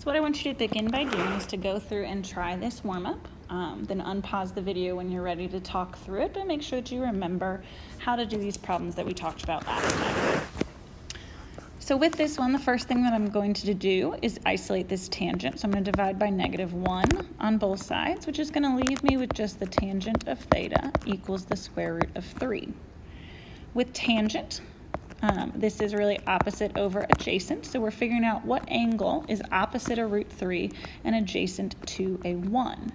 So what I want you to begin by doing is to go through and try this warm-up, then unpause the video when you're ready to talk through it, but make sure that you remember how to do these problems that we talked about last time. So with this one, the first thing that I'm going to do is isolate this tangent. So I'm going to divide by -1 on both sides, which is going to leave me with just the tangent of theta equals the square root of 3. With tangent, this is really opposite over adjacent, so we're figuring out what angle is opposite of root 3 and adjacent to a 1.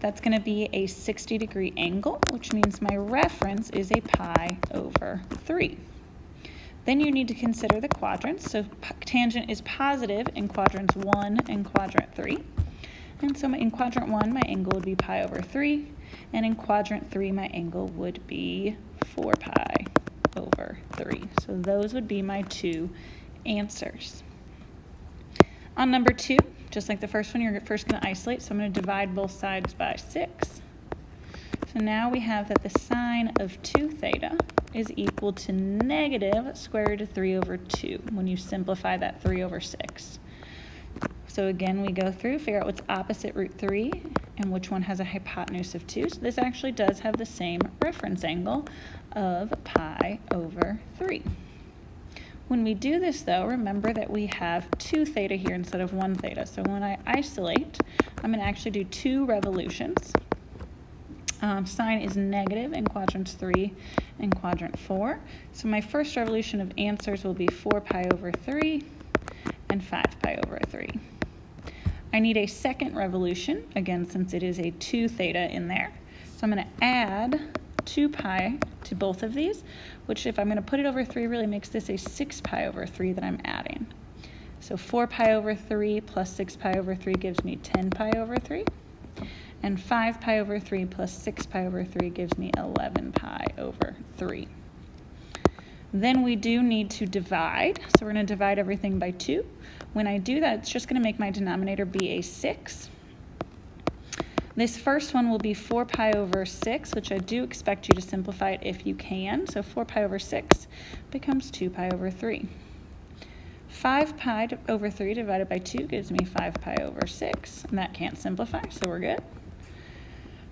That's going to be a 60-degree angle, which means my reference is a pi over 3. Then you need to consider the quadrants. So tangent is positive in quadrants 1 and quadrant 3. And so in quadrant 1, my angle would be pi over 3, and in quadrant 3, my angle would be 4 pi over 3. So those would be my two answers. On number 2, just like the first one, you're first going to isolate, so I'm going to divide both sides by 6. So now we have that the sine of 2 theta is equal to negative square root of 3 over 2 when you simplify that 3 over 6. So again, we go through, figure out what's opposite root 3 and which one has a hypotenuse of 2. So this actually does have the same reference angle of pi over 3. When we do this though, remember that we have 2 theta here instead of 1 theta. So when I isolate, I'm going to actually do 2 revolutions. Sine is negative in quadrants 3 and quadrant 4. So my first revolution of answers will be 4 pi over 3 and 5 pi over 3. I need a second revolution, again, since it is a 2 theta in there. So I'm going to add 2 pi to both of these, which if I'm going to put it over 3 really makes this a 6 pi over 3 that I'm adding. So 4 pi over 3 plus 6 pi over 3 gives me 10 pi over 3. And 5 pi over 3 plus 6 pi over 3 gives me 11 pi over 3. Then we do need to divide, so we're going to divide everything by 2. When I do that, it's just going to make my denominator be a 6. This first one will be 4 pi over 6, which I do expect you to simplify it if you can. So 4 pi over 6 becomes 2 pi over 3. 5 pi over 3 divided by 2 gives me 5 pi over 6, and that can't simplify, so we're good.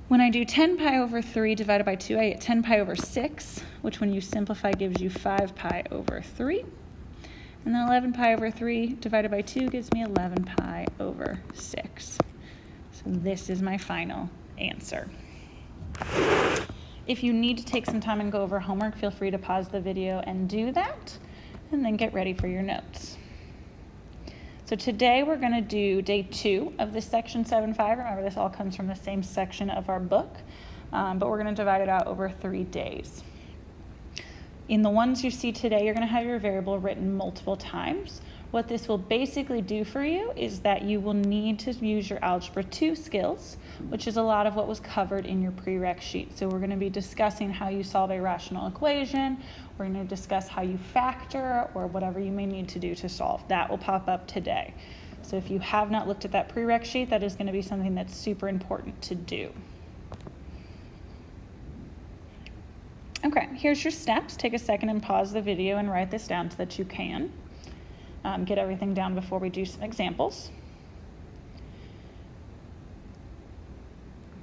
When I do 10 pi over 3 divided by 2, I get 10 pi over 6, which when you simplify gives you 5 pi over 3. And then 11 pi over 3 divided by 2 gives me 11 pi over 6. So this is my final answer. If you need to take some time and go over homework, feel free to pause the video and do that, and then get ready for your notes. So today we're going to do day 2 of this section 7.5. Remember, this all comes from the same section of our book, but we're going to divide it out over 3 days. In the ones you see today, you're going to have your variable written multiple times. What this will basically do for you is that you will need to use your Algebra 2 skills, which is a lot of what was covered in your prereq sheet. So we're going to be discussing how you solve a rational equation. We're going to discuss how you factor or whatever you may need to do to solve. That will pop up today. So if you have not looked at that prereq sheet, that is going to be something that's super important to do. Okay, here's your steps. Take a second and pause the video and write this down so that you can get everything down before we do some examples.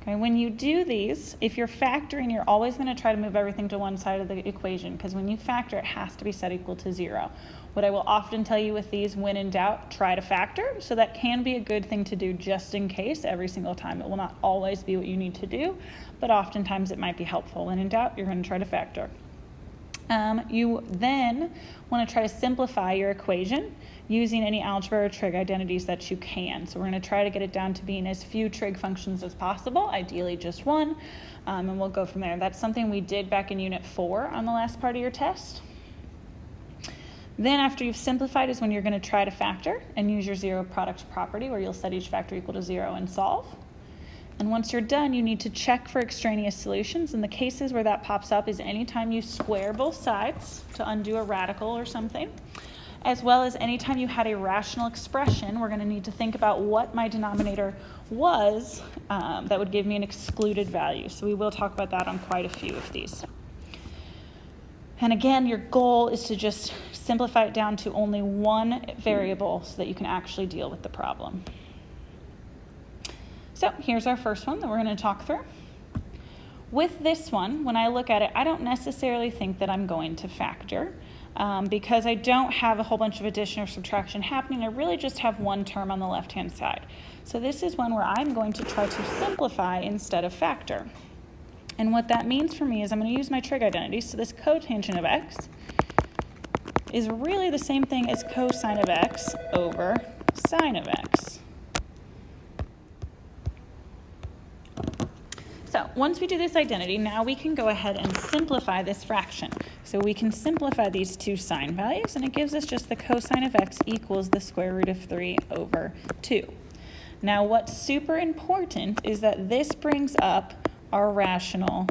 Okay, when you do these, if you're factoring, you're always going to try to move everything to one side of the equation, because when you factor, it has to be set equal to 0. What I will often tell you with these, when in doubt, try to factor. So that can be a good thing to do just in case every single time. It will not always be what you need to do, but oftentimes it might be helpful. When in doubt, you're going to try to factor. You then want to try to simplify your equation using any algebra or trig identities that you can. So we're going to try to get it down to being as few trig functions as possible, ideally just one, and we'll go from there. That's something we did back in Unit 4 on the last part of your test. Then after you've simplified is when you're going to try to factor and use your zero product property, where you'll set each factor equal to 0 and solve. And once you're done, you need to check for extraneous solutions. And the cases where that pops up is anytime you square both sides to undo a radical or something, as well as anytime you had a rational expression. We're going to need to think about what my denominator was that would give me an excluded value. So we will talk about that on quite a few of these. And again, your goal is to just simplify it down to only one variable so that you can actually deal with the problem. So here's our first one that we're going to talk through. With this one, when I look at it, I don't necessarily think that I'm going to factor because I don't have a whole bunch of addition or subtraction happening. I really just have one term on the left-hand side. So this is one where I'm going to try to simplify instead of factor. And what that means for me is I'm going to use my trig identity. So this cotangent of x is really the same thing as cosine of x over sine of x. So once we do this identity, now we can go ahead and simplify this fraction. So we can simplify these two sine values, and it gives us just the cosine of x equals the square root of 3 over 2. Now what's super important is that this brings up our rational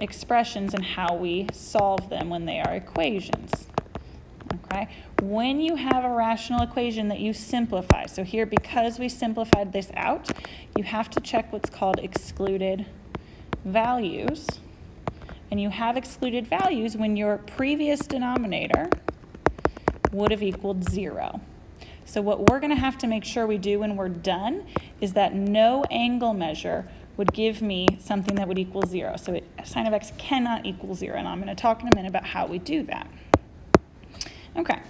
expressions and how we solve them when they are equations. Okay? When you have a rational equation that you simplify, so here because we simplified this out, you have to check what's called excluded values. And you have excluded values when your previous denominator would have equaled 0. So what we're going to have to make sure we do when we're done is that no angle measure would give me something that would equal 0. So sine of x cannot equal 0, and I'm going to talk in a minute about how we do that. Okay,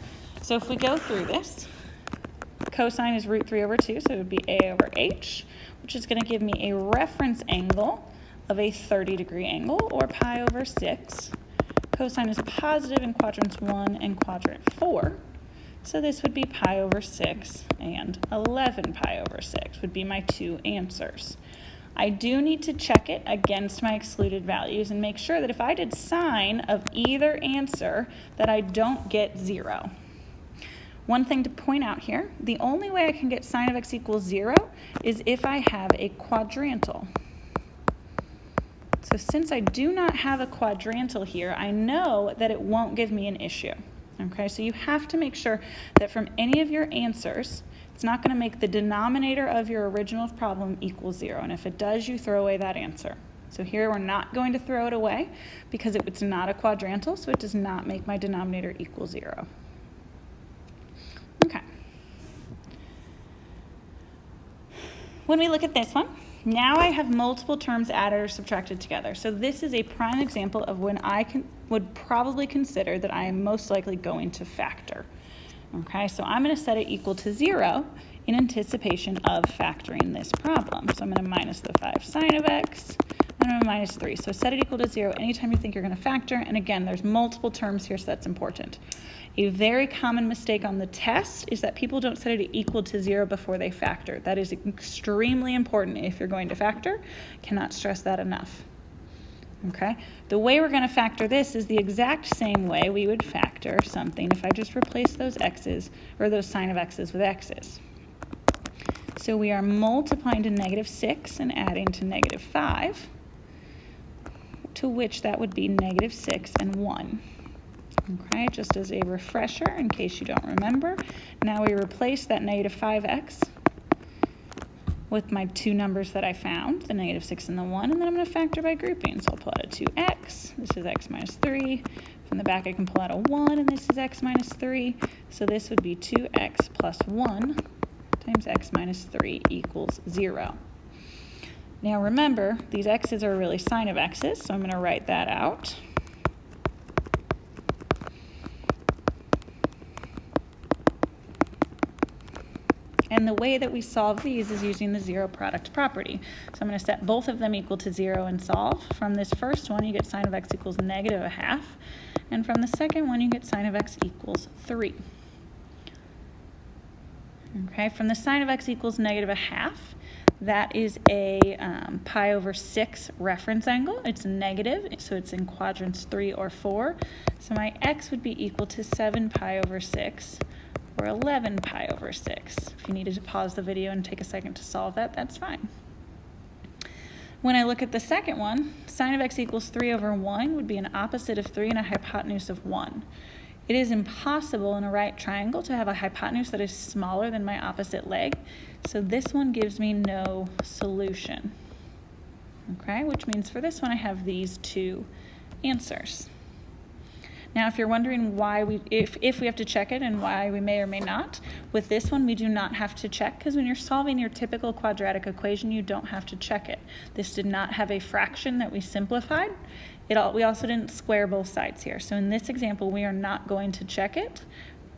so if we go through this, cosine is root 3 over 2, so it would be a over h, which is going to give me a reference angle of a 30-degree angle, or pi over 6. Cosine is positive in quadrants 1 and quadrant 4, so this would be pi over 6 and 11 pi over 6 would be my two answers. I do need to check it against my excluded values and make sure that if I did sine of either answer that I don't get 0. One thing to point out here, the only way I can get sine of x equals 0 is if I have a quadrantal. So since I do not have a quadrantal here, I know that it won't give me an issue. Okay, so you have to make sure that from any of your answers, it's not going to make the denominator of your original problem equal 0. And if it does, you throw away that answer. So here we're not going to throw it away because it's not a quadrantal, so it does not make my denominator equal 0. Okay. When we look at this one, now I have multiple terms added or subtracted together. So this is a prime example of when I would probably consider that I am most likely going to factor. Okay, so I'm going to set it equal to 0 in anticipation of factoring this problem. So I'm going to minus the 5 sine of x, and I'm going to minus 3. So set it equal to 0 anytime you think you're going to factor. And again, there's multiple terms here, so that's important. A very common mistake on the test is that people don't set it equal to 0 before they factor. That is extremely important if you're going to factor. Cannot stress that enough. Okay, the way we're going to factor this is the exact same way we would factor something if I just replace those x's or those sine of x's with x's. So we are multiplying to negative 6 and adding to negative 5, to which that would be negative 6 and 1. Okay, just as a refresher in case you don't remember, now we replace that negative 5x with my two numbers that I found, the negative 6 and the 1, and then I'm going to factor by grouping. So I'll pull out a 2x, this is x minus 3. From the back I can pull out a 1, and this is x minus 3. So this would be 2x plus 1 times x minus 3 equals 0. Now remember, these x's are really sine of x's, so I'm going to write that out. And the way that we solve these is using the zero product property. So I'm going to set both of them equal to 0 and solve. From this first one, you get sine of x equals negative a half. And from the second one, you get sine of x equals 3. Okay, from the sine of x equals negative a half, that is a pi over 6 reference angle. It's negative, so it's in quadrants 3 or 4. So my x would be equal to 7 pi over 6. Or 11 pi over 6. If you needed to pause the video and take a second to solve that, that's fine. When I look at the second one, sine of x equals 3 over 1 would be an opposite of 3 and a hypotenuse of 1. It is impossible in a right triangle to have a hypotenuse that is smaller than my opposite leg, so this one gives me no solution. Okay, which means for this one I have these two answers. Now, if you're wondering why if we have to check it and why we may or may not, with this one we do not have to check, because when you're solving your typical quadratic equation, you don't have to check it. This did not have a fraction that we simplified. We also didn't square both sides here. So in this example, we are not going to check it.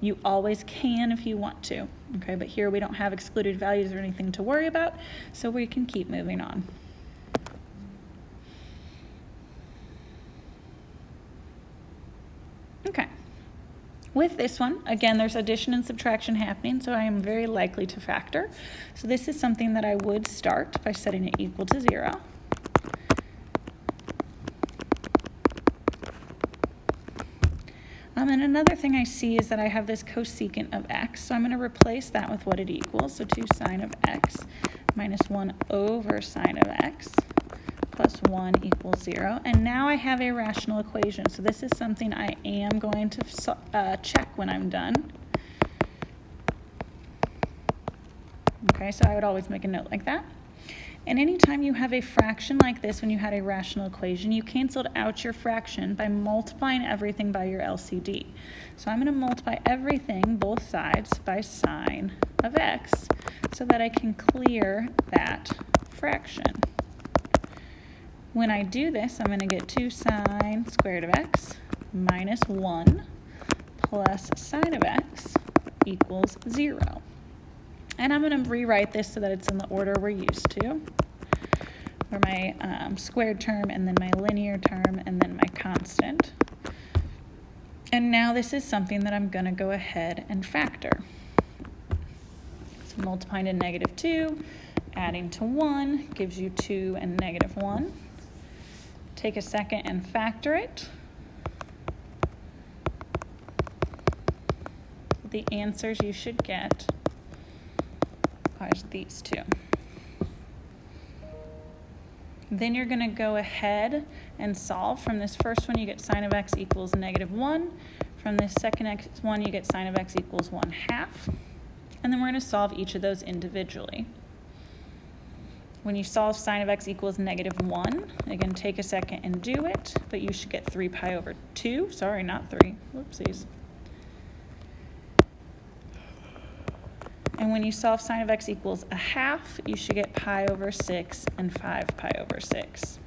You always can if you want to, okay? But here we don't have excluded values or anything to worry about, so we can keep moving on. Okay, with this one, again, there's addition and subtraction happening, so I am very likely to factor. So this is something that I would start by setting it equal to 0. And another thing I see is that I have this cosecant of x, so I'm going to replace that with what it equals, so 2 sine of x minus 1 over sine of x plus 1 equals 0. And now I have a rational equation, so this is something I am going to check when I'm done. Okay, so I would always make a note like that. And anytime you have a fraction like this, when you had a rational equation, you canceled out your fraction by multiplying everything by your LCD. So I'm going to multiply everything, both sides, by sine of x so that I can clear that fraction. When I do this, I'm going to get 2 sine squared of x minus 1 plus sine of x equals 0. And I'm going to rewrite this so that it's in the order we're used to, where my squared term and then my linear term and then my constant. And now this is something that I'm going to go ahead and factor. So multiplying to negative 2, adding to 1 gives you 2 and negative 1. Take a second and factor it. The answers you should get are these two. Then you're going to go ahead and solve. From this first one, you get sine of x equals negative 1. From this second one, you get sine of x equals 1/2. And then we're going to solve each of those individually. When you solve sine of x equals negative 1, again, take a second and do it, but you should get 3 pi over 2. Sorry, not 3. Whoopsies. And when you solve sine of x equals 1/2, you should get pi over 6 and 5 pi over 6.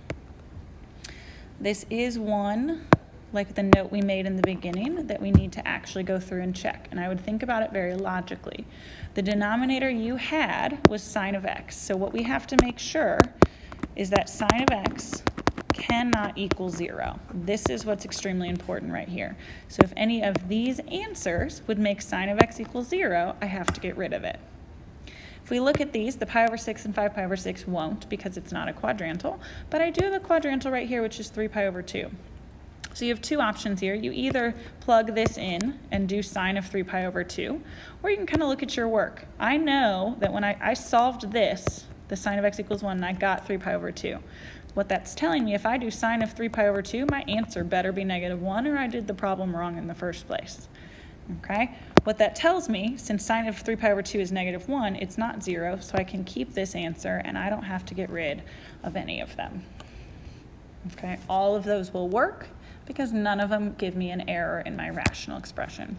This is one, like the note we made in the beginning, that we need to actually go through and check. And I would think about it very logically. The denominator you had was sine of x. So what we have to make sure is that sine of x cannot equal 0. This is what's extremely important right here. So if any of these answers would make sine of x equal 0, I have to get rid of it. If we look at these, the pi over 6 and 5 pi over 6 won't, because it's not a quadrantal, but I do have a quadrantal right here, which is 3 pi over 2. So you have two options here. You either plug this in and do sine of 3 pi over 2, or you can kind of look at your work. I know that when I solved this, the sine of x equals 1, and I got 3 pi over 2. What that's telling me, if I do sine of 3 pi over 2, my answer better be negative 1, or I did the problem wrong in the first place. Okay? What that tells me, since sine of 3 pi over 2 is negative 1, it's not 0, so I can keep this answer, and I don't have to get rid of any of them. Okay? All of those will work, because none of them give me an error in my rational expression.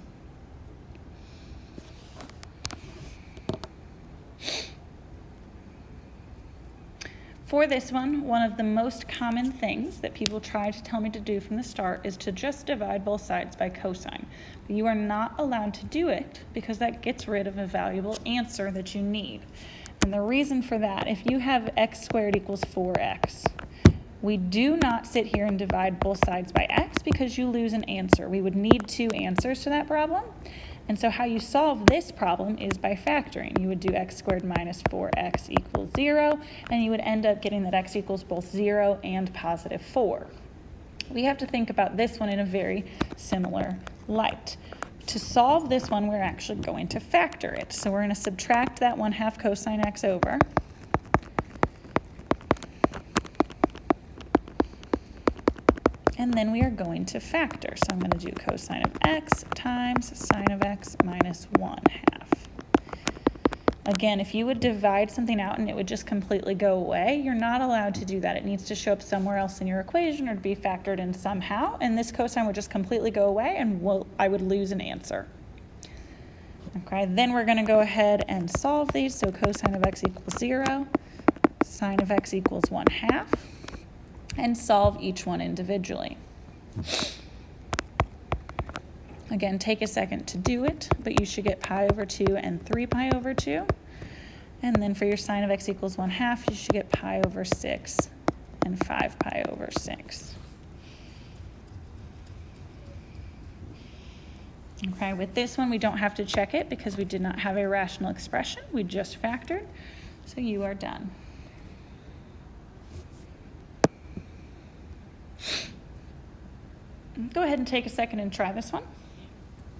For this one of the most common things that people try to tell me to do from the start is to just divide both sides by cosine. But you are not allowed to do it because that gets rid of a valuable answer that you need. And the reason for that, if you have x squared equals 4x, we do not sit here and divide both sides by x because you lose an answer. We would need two answers to that problem. And so how you solve this problem is by factoring. You would do x squared minus 4x equals 0, and you would end up getting that x equals both 0 and positive 4. We have to think about this one in a very similar light. To solve this one, we're actually going to factor it. So we're going to subtract that 1/2 cosine x over. And then we are going to factor. So I'm going to do cosine of x times sine of x minus 1/2. Again, if you would divide something out and it would just completely go away, you're not allowed to do that. It needs to show up somewhere else in your equation or to be factored in somehow, and this cosine would just completely go away and I would lose an answer. Okay, then we're going to go ahead and solve these. So cosine of x equals 0, sine of x equals 1/2, and solve each one individually. Again, take a second to do it, but you should get pi over 2 and 3 pi over 2. And then for your sine of x equals 1/2, you should get pi over 6 and 5 pi over 6. Okay, with this one, we don't have to check it because we did not have a rational expression. We just factored, so you are done. Go ahead and take a second and try this one.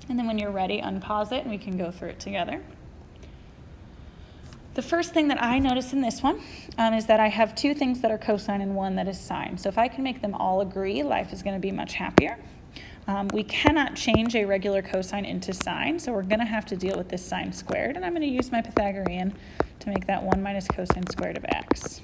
And then when you're ready, unpause it and we can go through it together. The first thing that I notice in this one is that I have 2 things that are cosine and 1 that is sine. So if I can make them all agree, life is going to be much happier. We cannot change a regular cosine into sine, so we're going to have to deal with this sine squared. And I'm going to use my Pythagorean to make that 1 minus cosine squared of x.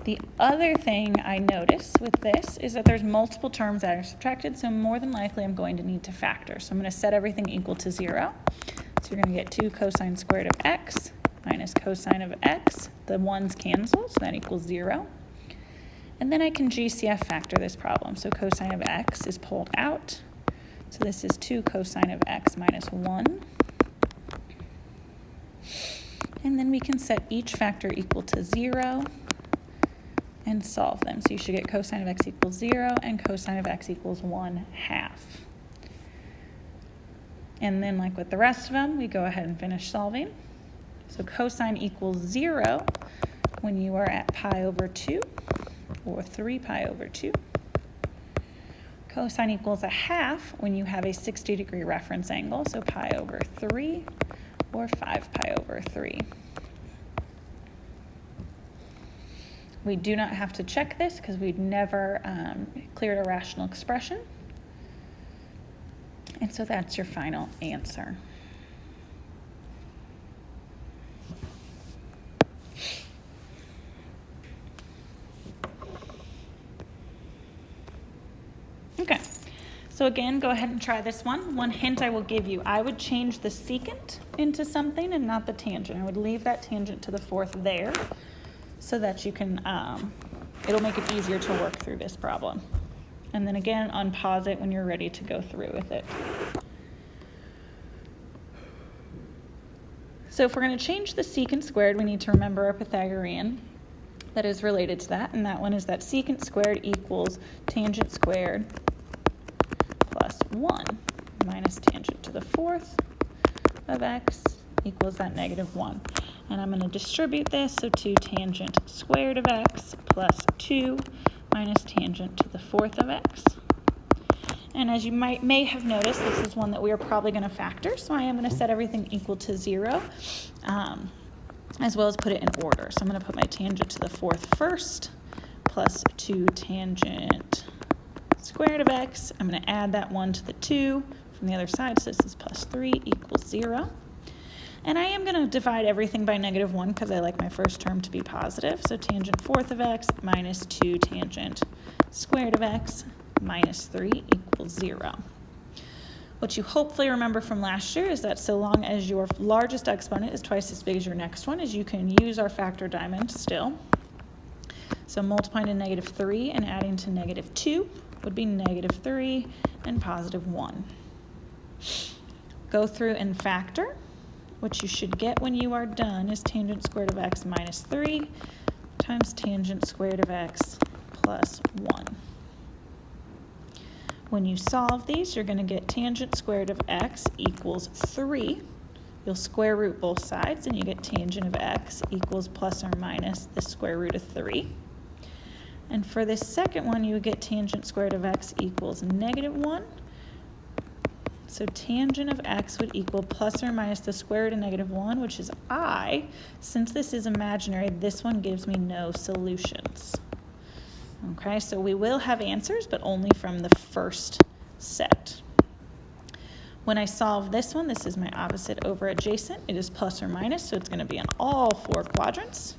The other thing I notice with this is that there's multiple terms that are subtracted, so more than likely I'm going to need to factor. So I'm going to set everything equal to 0. So you're going to get 2 cosine squared of x minus cosine of x. The 1's cancel, so that equals 0. And then I can GCF factor this problem. So cosine of x is pulled out. So this is 2 cosine of x minus 1. And then we can set each factor equal to 0. And solve them. So you should get cosine of x equals 0 and cosine of x equals 1/2. And then like with the rest of them, we go ahead and finish solving. So cosine equals 0 when you are at pi over 2 or 3 pi over 2. Cosine equals 1/2 when you have a 60-degree reference angle, so pi over 3 or 5 pi over 3. We do not have to check this because we've never cleared a rational expression. And so that's your final answer. Okay, so again, go ahead and try this one. One hint I will give you, I would change the secant into something and not the tangent. I would leave that tangent to the 4th there, so that you can, it'll make it easier to work through this problem. And then again, unpause it when you're ready to go through with it. So if we're going to change the secant squared, we need to remember our Pythagorean that is related to that, and that one is that secant squared equals tangent squared plus 1 minus tangent to the 4th of x equals that -1. And I'm going to distribute this, so 2 tangent squared of x plus 2 minus tangent to the 4th of x. And as you may have noticed, this is one that we are probably going to factor, so I am going to set everything equal to 0, as well as put it in order. So I'm going to put my tangent to the 4th first, plus 2 tangent squared of x. I'm going to add that 1 to the 2 from the other side, so this is plus 3 equals 0. And I am going to divide everything by -1 because I like my first term to be positive. So tangent 4th of x minus 2 tangent squared of x minus 3 equals 0. What you hopefully remember from last year is that so long as your largest exponent is twice as big as your next one, is you can use our factor diamond still. So multiplying to -3 and adding to -2 would be -3 and +1. Go through and factor. What you should get when you are done is tangent squared of x minus 3 times tangent squared of x plus 1. When you solve these, you're going to get tangent squared of x equals 3. You'll square root both sides, and you get tangent of x equals plus or minus the square root of 3. And for this second one, you would get tangent squared of x equals -1. So tangent of x would equal plus or minus the square root of -1, which is I. Since this is imaginary, this one gives me no solutions. Okay, so we will have answers, but only from the first set. When I solve this one, this is my opposite over adjacent. It is plus or minus, so it's going to be in all 4 quadrants.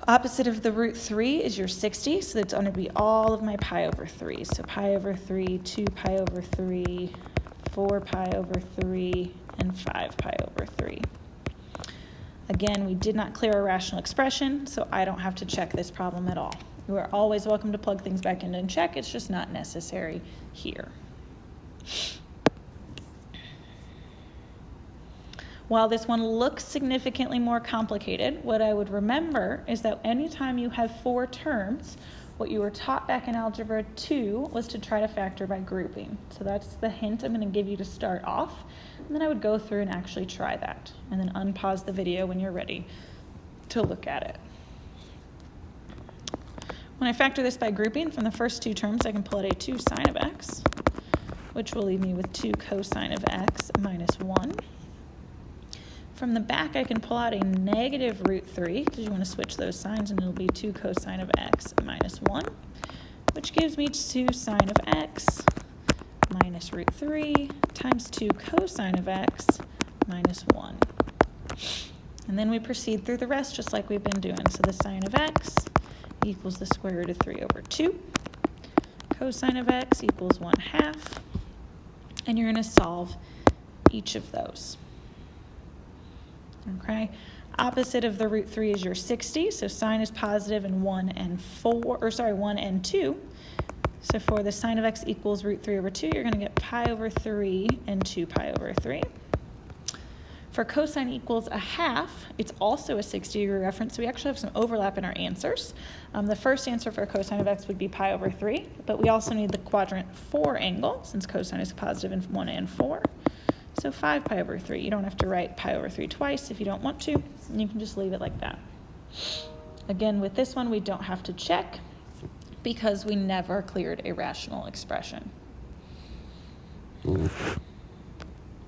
Opposite of the root 3 is your 60, so it's going to be all of my pi over 3. So pi over 3, 2 pi over 3, 4 pi over 3, and 5 pi over 3. Again, we did not clear a rational expression, so I don't have to check this problem at all. You are always welcome to plug things back in and check. It's just not necessary here. While this one looks significantly more complicated, what I would remember is that anytime you have 4 terms, what you were taught back in Algebra 2 was to try to factor by grouping. So that's the hint I'm going to give you to start off. And then I would go through and actually try that. And then unpause the video when you're ready to look at it. When I factor this by grouping, from the first 2 terms, I can pull out a 2 sine of x, which will leave me with 2 cosine of x minus 1. From the back, I can pull out a negative root 3, because you want to switch those signs, and it'll be 2 cosine of x minus 1, which gives me 2 sine of x minus root 3 times 2 cosine of x minus 1. And then we proceed through the rest just like we've been doing. So the sine of x equals the square root of 3 over 2. Cosine of x equals 1/2. And you're going to solve each of those. Okay, opposite of the root 3 is your 60, so sine is positive in 1 and 2. So for the sine of x equals root 3 over 2, you're going to get pi over 3 and 2 pi over 3. For cosine equals 1/2, it's also a 60-degree reference, so we actually have some overlap in our answers. The first answer for cosine of x would be pi over 3, but we also need the quadrant 4 angle, since cosine is positive in 1 and 4. So 5 pi over 3. You don't have to write pi over 3 twice if you don't want to. And you can just leave it like that. Again, with this one, we don't have to check because we never cleared a rational expression.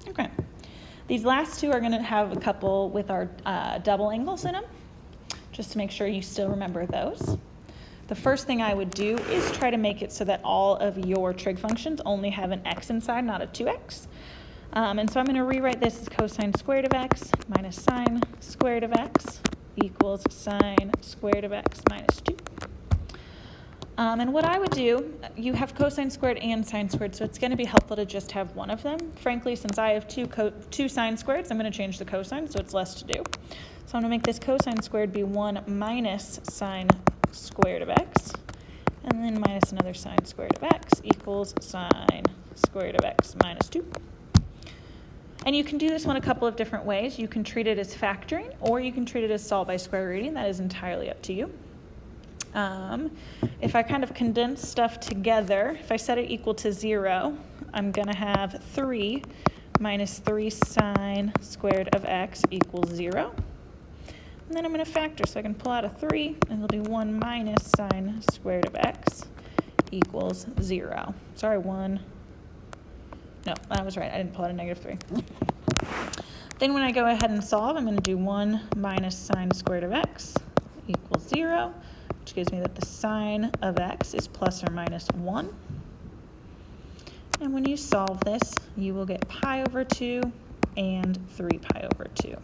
Okay. These last 2 are going to have a couple with our double angles in them, just to make sure you still remember those. The first thing I would do is try to make it so that all of your trig functions only have an x inside, not a 2x. And so I'm going to rewrite this as cosine squared of x minus sine squared of x equals sine squared of x minus 2. And what I would do, you have cosine squared and sine squared, so it's going to be helpful to just have one of them. Frankly, since I have two sine squareds, I'm going to change the cosine, so it's less to do. So I'm going to make this cosine squared be 1 minus sine squared of x, and then minus another sine squared of x equals sine squared of x minus 2. And you can do this one a couple of different ways. You can treat it as factoring, or you can treat it as solve by square rooting. That is entirely up to you. If I kind of condense stuff together, if I set it equal to 0, I'm going to have 3 minus 3 sine squared of x equals 0. And then I'm going to factor, so I can pull out a 3, and it'll be 1 minus sine squared of x equals 0. Sorry, 1. No, I was right. I didn't pull out a negative 3. Then when I go ahead and solve, I'm going to do 1 minus sine squared of x equals 0, which gives me that the sine of x is plus or minus 1. And when you solve this, you will get pi over 2 and 3 pi over 2.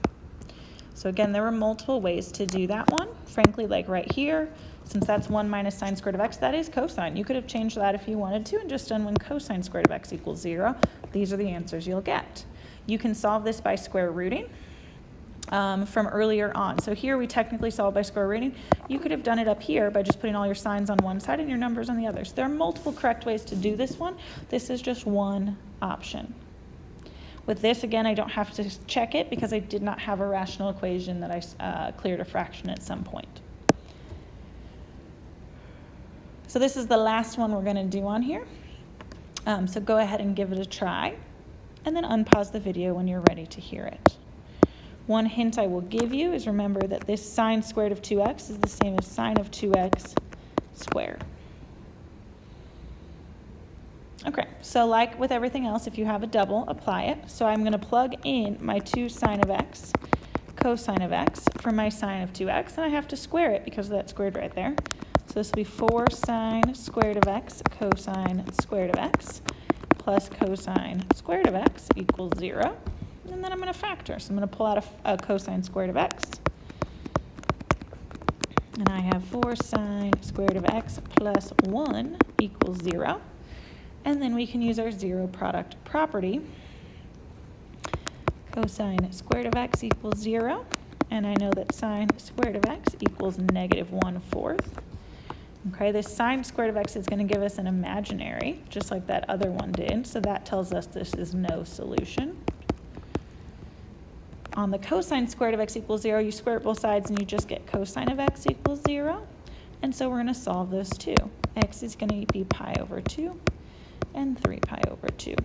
So again, there were multiple ways to do that one. Frankly, like right here, since that's 1 minus sine squared of x, that is cosine. You could have changed that if you wanted to and just done when cosine squared of x equals 0. These are the answers you'll get. You can solve this by square rooting from earlier on. So here we technically solve by square rooting. You could have done it up here by just putting all your signs on one side and your numbers on the other. So there are multiple correct ways to do this one. This is just one option. With this, again, I don't have to check it because I did not have a rational equation that I cleared a fraction at some point. So this is the last one we're going to do on here. So go ahead and give it a try, and then unpause the video when you're ready to hear it. One hint I will give you is remember that this sine squared of 2x is the same as sine of 2x squared. Okay, so like with everything else, if you have a double, apply it. So I'm going to plug in my 2 sine of x, cosine of x, for my sine of 2x, and I have to square it because of that squared right there. So this will be 4 sine squared of x, cosine squared of x, plus cosine squared of x equals 0. And then I'm going to factor. So I'm going to pull out a cosine squared of x. And I have 4 sine squared of x plus 1 equals 0. And then we can use our zero product property. Cosine squared of x equals 0. And I know that sine squared of x equals negative 1/4. Okay, this sine squared of x is going to give us an imaginary, just like that other one did. So that tells us this is no solution. On the cosine squared of x equals 0, you square it both sides and you just get cosine of x equals 0. And so we're going to solve those two. X is going to be pi over 2 and 3 pi over 2.